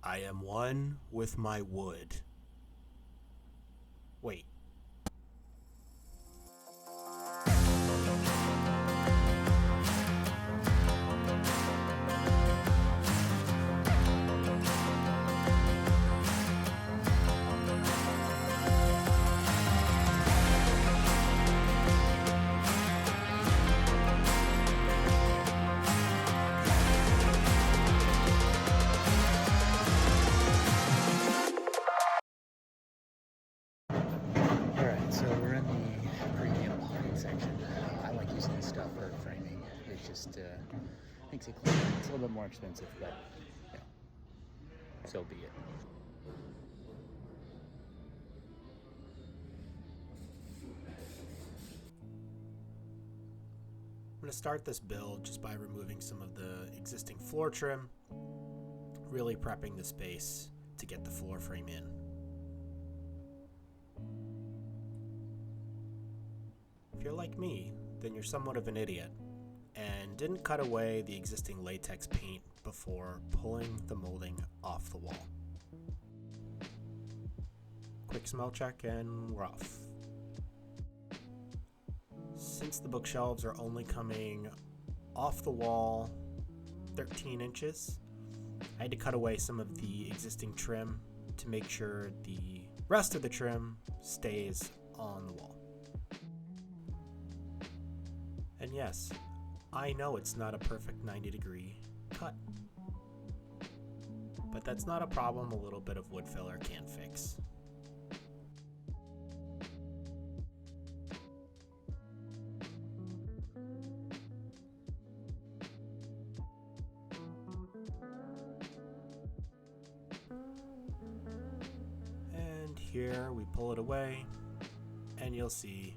I am one with my wood. Wait. Alright, so we're in the premium section. I like using this stuff for framing. It just makes it clean. It's a little bit more expensive, but yeah, so be it. I'm going to start this build just by removing some of the existing floor trim, really prepping the space to get the floor frame in. If you're like me, then you're somewhat of an idiot and didn't cut away the existing latex paint before pulling the molding off the wall. Quick smell check and we're off. Since the bookshelves are only coming off the wall 13 inches, I had to cut away some of the existing trim to make sure the rest of the trim stays on the wall. And yes, I know it's not a perfect 90-degree cut, but that's not a problem a little bit of wood filler can fix. And here we pull it away, and you'll see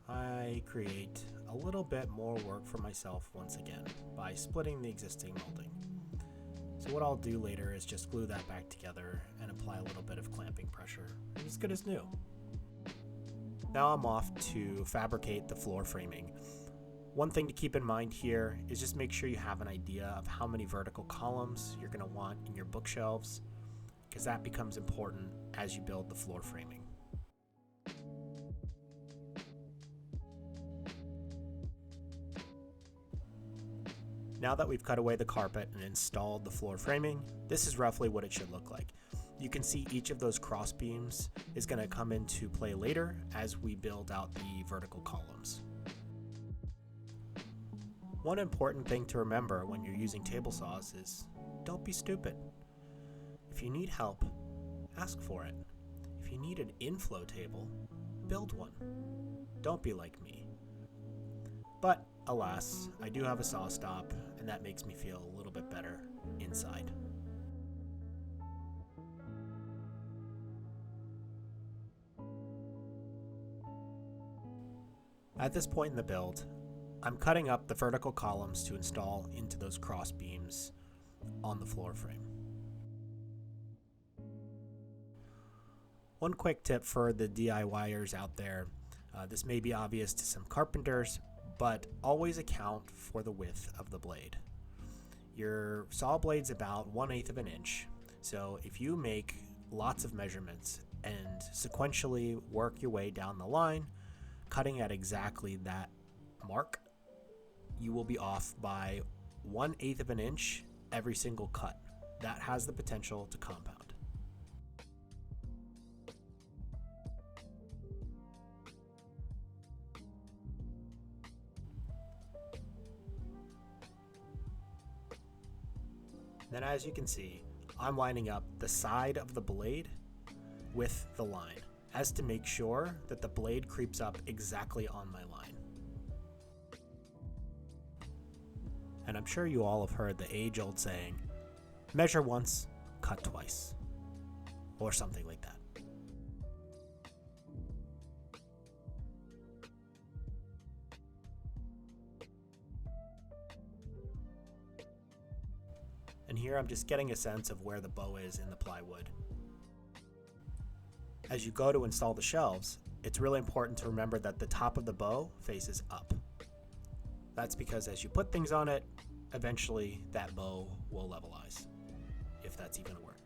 I create a little bit more work for myself once again by splitting the existing molding. So what I'll do later is just glue that back together and apply a little bit of clamping pressure. It's as good as new. Now I'm off to fabricate the floor framing. One thing to keep in mind here is just make sure you have an idea of how many vertical columns you're going to want in your bookshelves, because that becomes important as you build the floor framing. Now that we've cut away the carpet and installed the floor framing, this is roughly what it should look like. You can see each of those cross beams is going to come into play later as we build out the vertical columns. One important thing to remember when you're using table saws is don't be stupid. If you need help, ask for it. If you need an inflow table, build one. Don't be like me. But alas, I do have a saw stop, and that makes me feel a little bit better inside. At this point in the build, I'm cutting up the vertical columns to install into those cross beams on the floor frame. One quick tip for the DIYers out there, this may be obvious to some carpenters, but always account for the width of the blade. Your saw blade's about 1/8 of an inch, so if you make lots of measurements and sequentially work your way down the line, cutting at exactly that mark, you will be off by 1/8 of an inch every single cut. That has the potential to compound. Then as you can see, I'm lining up the side of the blade with the line, as to make sure that the blade creeps up exactly on my line. And I'm sure you all have heard the age-old saying, measure once, cut twice, or something like that. And here I'm just getting a sense of where the bow is in the plywood. As you go to install the shelves, it's really important to remember that the top of the bow faces up. That's because as you put things on it, eventually that bow will levelize, if that's even a word.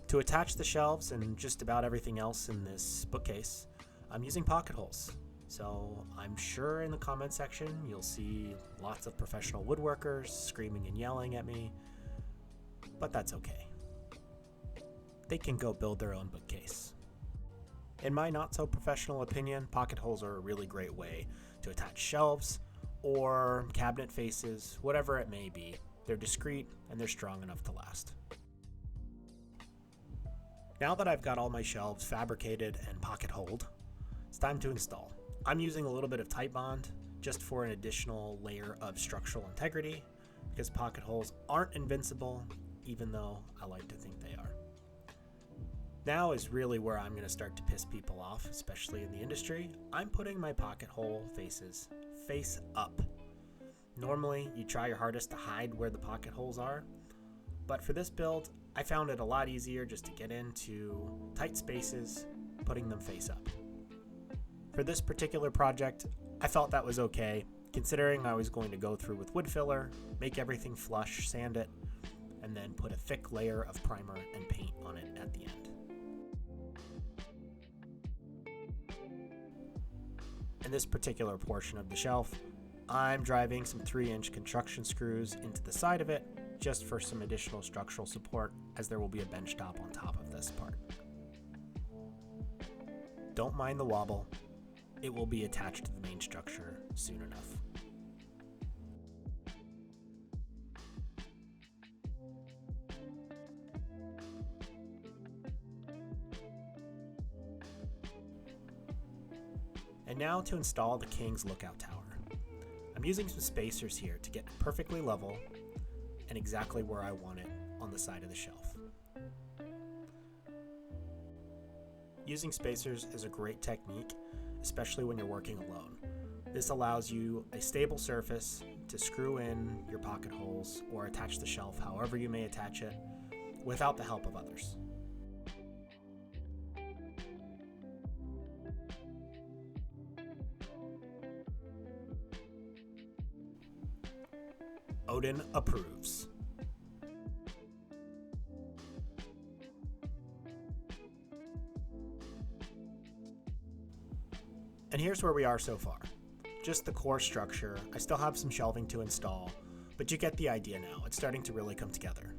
To attach the shelves and just about everything else in this bookcase, I'm using pocket holes. So I'm sure in the comment section you'll see lots of professional woodworkers screaming and yelling at me, but that's okay. They can go build their own bookcase. In my not so professional opinion, pocket holes are a really great way to attach shelves or cabinet faces, whatever it may be. They're discreet and they're strong enough to last. Now that I've got all my shelves fabricated and pocket holed, it's time to install. I'm using a little bit of tight bond just for an additional layer of structural integrity because pocket holes aren't invincible, even though I like to think they are. Now is really where I'm going to start to piss people off, especially in the industry. I'm putting my pocket hole faces face up. Normally, you try your hardest to hide where the pocket holes are, but for this build, I found it a lot easier just to get into tight spaces, putting them face up. For this particular project, I felt that was okay, considering I was going to go through with wood filler, make everything flush, sand it, and then put a thick layer of primer and paint on it at the end. In this particular portion of the shelf, I'm driving some 3-inch construction screws into the side of it just for some additional structural support, as there will be a bench top on top of this part. Don't mind the wobble, it will be attached to the main structure soon enough. And now to install the King's Lookout Tower. I'm using some spacers here to get perfectly level and exactly where I want it on the side of the shelf. Using spacers is a great technique, especially when you're working alone. This allows you a stable surface to screw in your pocket holes or attach the shelf however you may attach it without the help of others. Odin approves. And here's where we are so far. Just the core structure. I still have some shelving to install, but you get the idea now. It's starting to really come together.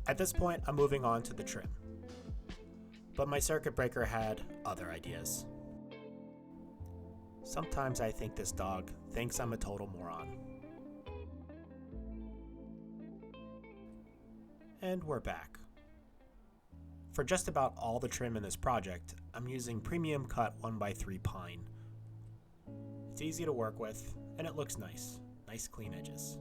At this point, I'm moving on to the trim. But my circuit breaker had other ideas. Sometimes I think this dog thinks I'm a total moron. And we're back. For just about all the trim in this project, I'm using premium cut 1x3 pine. It's easy to work with, and it looks nice. Nice clean edges.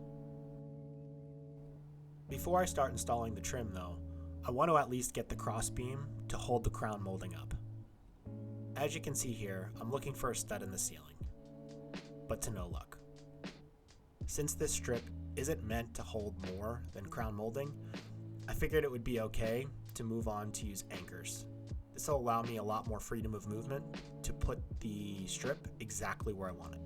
Before I start installing the trim though, I want to at least get the crossbeam to hold the crown molding up. As you can see here, I'm looking for a stud in the ceiling, but to no luck. Since this strip isn't meant to hold more than crown molding, I figured it would be okay to move on to use anchors. This will allow me a lot more freedom of movement to put the strip exactly where I want it.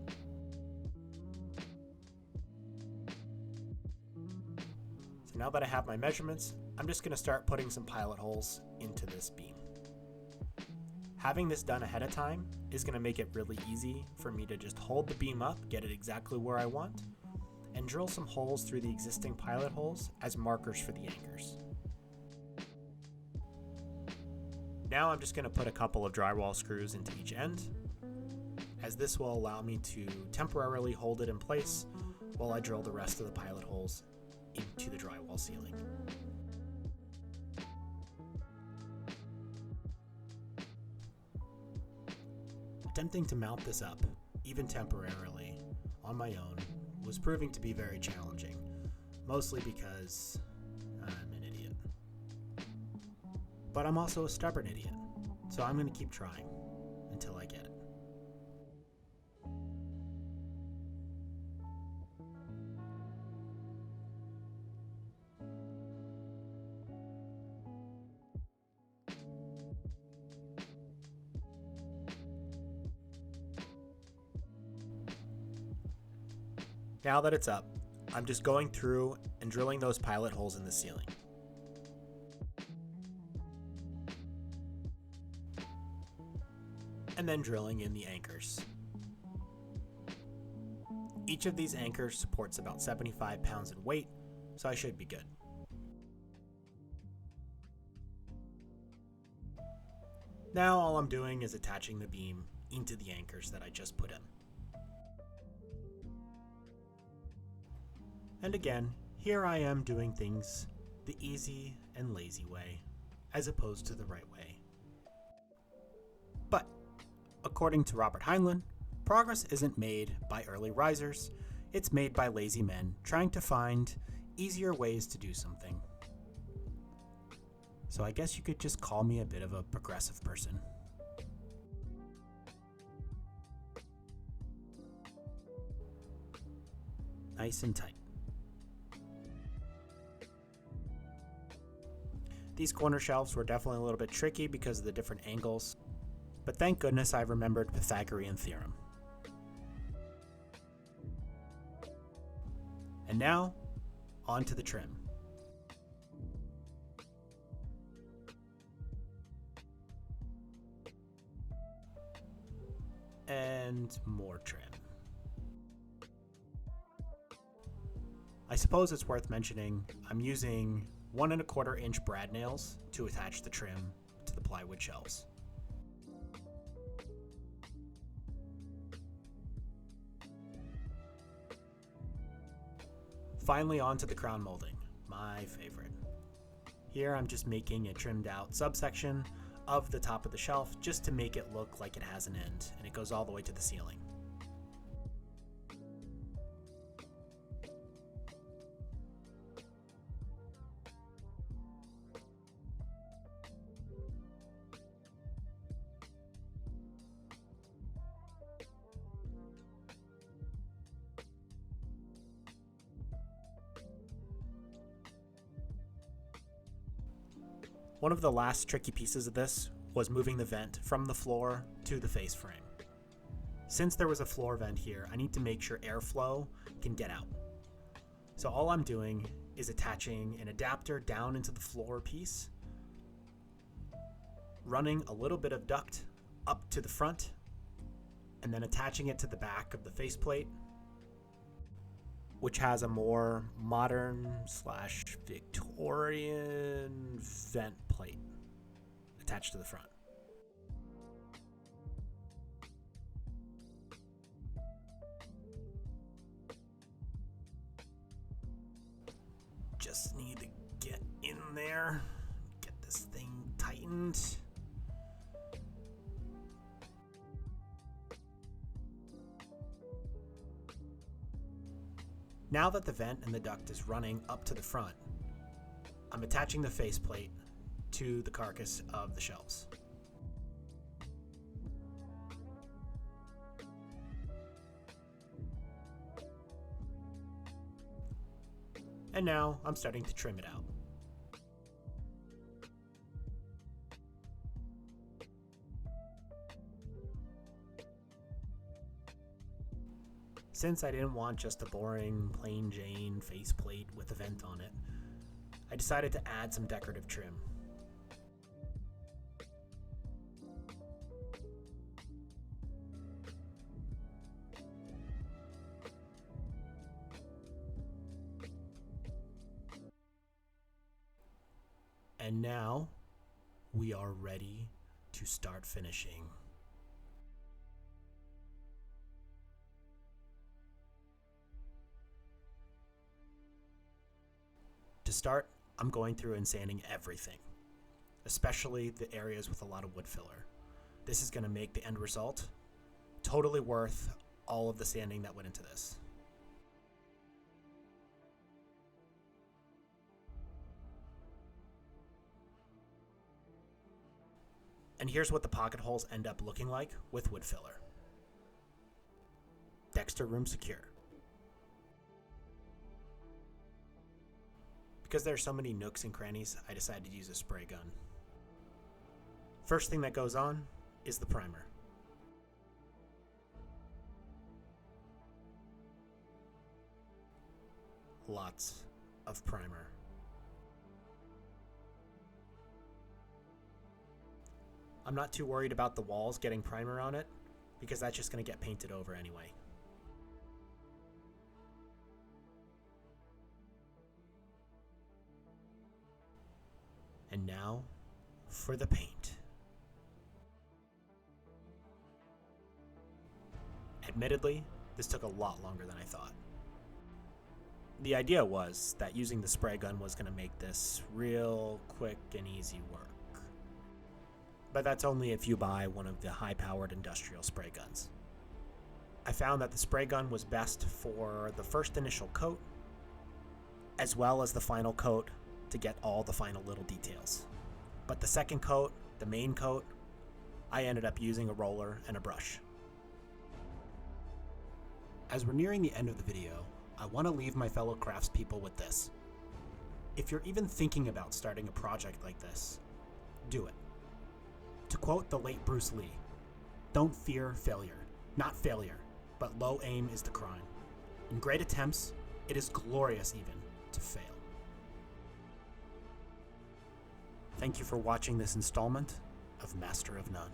So now that I have my measurements, I'm just going to start putting some pilot holes into this beam. Having this done ahead of time is going to make it really easy for me to just hold the beam up, get it exactly where I want, and drill some holes through the existing pilot holes as markers for the anchors. Now I'm just going to put a couple of drywall screws into each end, as this will allow me to temporarily hold it in place while I drill the rest of the pilot holes into the drywall ceiling. Attempting to mount this up, even temporarily, on my own, was proving to be very challenging, mostly because I'm an idiot. But I'm also a stubborn idiot, so I'm going to keep trying until I get it. Now that it's up, I'm just going through and drilling those pilot holes in the ceiling. And then drilling in the anchors. Each of these anchors supports about 75 pounds in weight, so I should be good. Now all I'm doing is attaching the beam into the anchors that I just put in. And again, here I am doing things the easy and lazy way, as opposed to the right way. But, according to Robert Heinlein, progress isn't made by early risers, it's made by lazy men trying to find easier ways to do something. So I guess you could just call me a bit of a progressive person. Nice and tight. These corner shelves were definitely a little bit tricky because of the different angles, but thank goodness I remembered Pythagorean theorem. And now, on to the trim. And more trim. I suppose it's worth mentioning I'm using 1 1/4 inch brad nails to attach the trim to the plywood shelves. Finally onto the crown molding, my favorite. Here I'm just making a trimmed out subsection of the top of the shelf just to make it look like it has an end, and it goes all the way to the ceiling. One of the last tricky pieces of this was moving the vent from the floor to the face frame. Since there was a floor vent here, I need to make sure airflow can get out. So all I'm doing is attaching an adapter down into the floor piece, running a little bit of duct up to the front, and then attaching it to the back of the faceplate, which has a more modern/Victorian vent plate attached to the front. Just need to get in there, get this thing tightened. Now that the vent and the duct is running up to the front, I'm attaching the faceplate to the carcass of the shelves. And now I'm starting to trim it out. Since I didn't want just a boring plain Jane faceplate with a vent on it, I decided to add some decorative trim. And now we are ready to start finishing. To start, I'm going through and sanding everything, especially the areas with a lot of wood filler. This is going to make the end result totally worth all of the sanding that went into this. And here's what the pocket holes end up looking like with wood filler. Dexter room secure. Because there are so many nooks and crannies, I decided to use a spray gun. First thing that goes on is the primer. lots of primer. I'm not too worried about the walls getting primer on it, because that's just going to get painted over anyway. And now for the paint. Admittedly, this took a lot longer than I thought. The idea was that using the spray gun was going to make this real quick and easy work. But that's only if you buy one of the high-powered industrial spray guns. I found that the spray gun was best for the first initial coat, as well as the final coat to get all the final little details. But the second coat, the main coat, I ended up using a roller and a brush. As we're nearing the end of the video, I want to leave my fellow craftspeople with this. If you're even thinking about starting a project like this, do it. To quote the late Bruce Lee, "Don't fear failure. Not failure, but low aim is the crime. In great attempts, it is glorious even to fail." Thank you for watching this installment of Master of None.